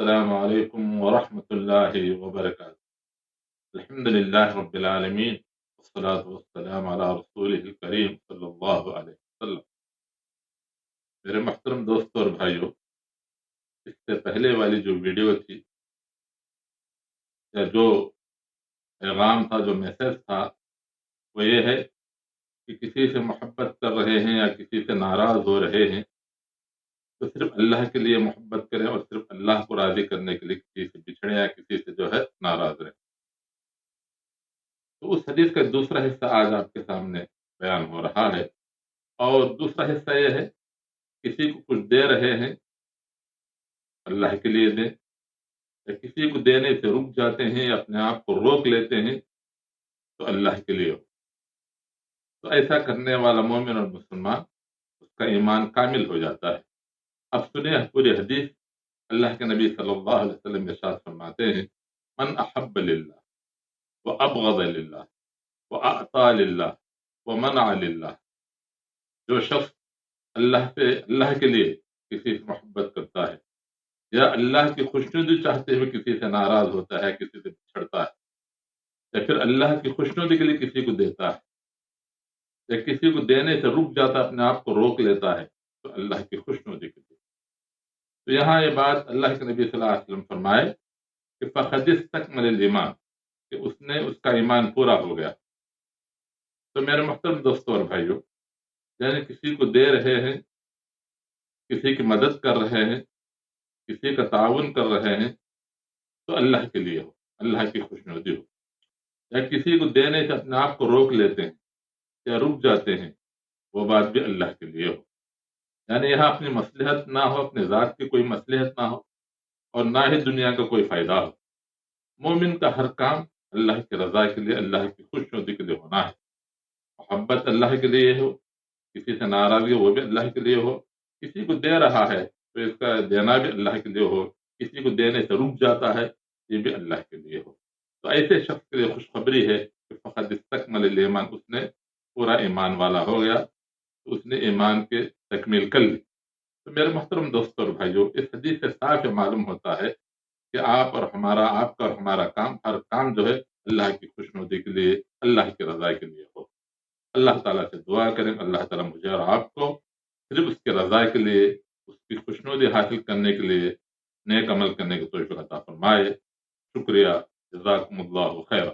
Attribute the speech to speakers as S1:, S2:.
S1: السلام علیکم ورحمۃ اللہ وبرکاتہ۔ الحمد للہ رب العالمین، والصلاة والسلام علی رسول الکریم صلی اللہ علیہ وسلم۔ میرے محترم دوستوں اور بھائیوں، اس سے پہلے والی جو ویڈیو تھی یا جو پیغام تھا، جو میسج تھا، وہ یہ ہے کہ کسی سے محبت کر رہے ہیں یا کسی سے ناراض ہو رہے ہیں تو صرف اللہ کے لیے محبت کریں اور صرف اللہ کو راضی کرنے کے لیے کسی سے بچھڑے یا کسی سے جو ہے ناراض رہیں۔ تو اس حدیث کا دوسرا حصہ آج آپ کے سامنے بیان ہو رہا ہے، اور دوسرا حصہ یہ ہے، کسی کو کچھ دے رہے ہیں اللہ کے لیے دیں، یا کسی کو دینے سے رک جاتے ہیں یا اپنے آپ کو روک لیتے ہیں تو اللہ کے لیے ہو۔ تو ایسا کرنے والا مومن اور مسلمان، اس کا ایمان کامل ہو جاتا ہے۔ اب سنیں پوری حدیث۔ اللہ کے نبی صلی اللہ علیہ وسلم ارشاد فرماتے ہیں: من احب للہ وابغض للہ واعطى للہ ومنع للہ، جو شخص اللہ کے لیے کسی سے محبت کرتا ہے، یا اللہ کی خوشنودی چاہتے ہوئے کسی سے ناراض ہوتا ہے، کسی سے بچھڑتا ہے، یا پھر اللہ کی خوشنودی کے لیے کسی کو دیتا ہے، یا کسی کو دینے سے رک جاتا ہے، اپنے آپ کو روک لیتا ہے، تو اللہ کی خوشنودی کے لیے۔ تو یہاں یہ بات اللہ کے نبی صلی اللہ علیہ وسلم فرمائے کہ فقد استکمل الایمان، کہ اس کا ایمان پورا ہو گیا۔ تو میرے محترم دوستوں اور بھائیوں، یعنی کسی کو دے رہے ہیں، کسی کی مدد کر رہے ہیں، کسی کا تعاون کر رہے ہیں تو اللہ کے لیے ہو، اللہ کی خوشنودی ہو، یا کسی کو دینے سے اپنے آپ کو روک لیتے ہیں یا رک جاتے ہیں، وہ بات بھی اللہ کے لیے ہو۔ یعنی یہاں اپنی مصلحت نہ ہو، اپنے ذات کی کوئی مصلحت نہ ہو، اور نہ ہی دنیا کا کوئی فائدہ ہو۔ مومن کا ہر کام اللہ کی رضا کے لیے، اللہ کی خوشنودی کے لیے ہونا ہے۔ محبت اللہ کے لیے ہو، کسی سے ناراضگی وہ بھی اللہ کے لیے ہو، کسی کو دے رہا ہے تو اس کا دینا بھی اللہ کے لیے ہو، کسی کو دینے سے رک جاتا ہے، یہ بھی اللہ کے لیے ہو۔ تو ایسے شخص کے لیے خوشخبری ہے کہ فقد استکمل الایمان، اس نے پورا ایمان والا ہو گیا، اس نے ایمان کے تکمیل کر لی۔ تو میرے محترم دوستوں اور بھائیوں، اس حدیث سے صاف معلوم ہوتا ہے کہ آپ کا اور ہمارا کام، ہر کام جو ہے اللہ کی خوشنودی کے لیے، اللہ کی رضا کے لیے ہو۔ اللہ تعالیٰ سے دعا کریں، اللہ تعالیٰ مجھے اور آپ کو صرف اس کے رضا کے لیے، اس کی خوشنودی حاصل کرنے کے لیے نیک عمل کرنے کی توفیق عطا فرمائے۔ شکریہ، جزاکم اللہ خیر۔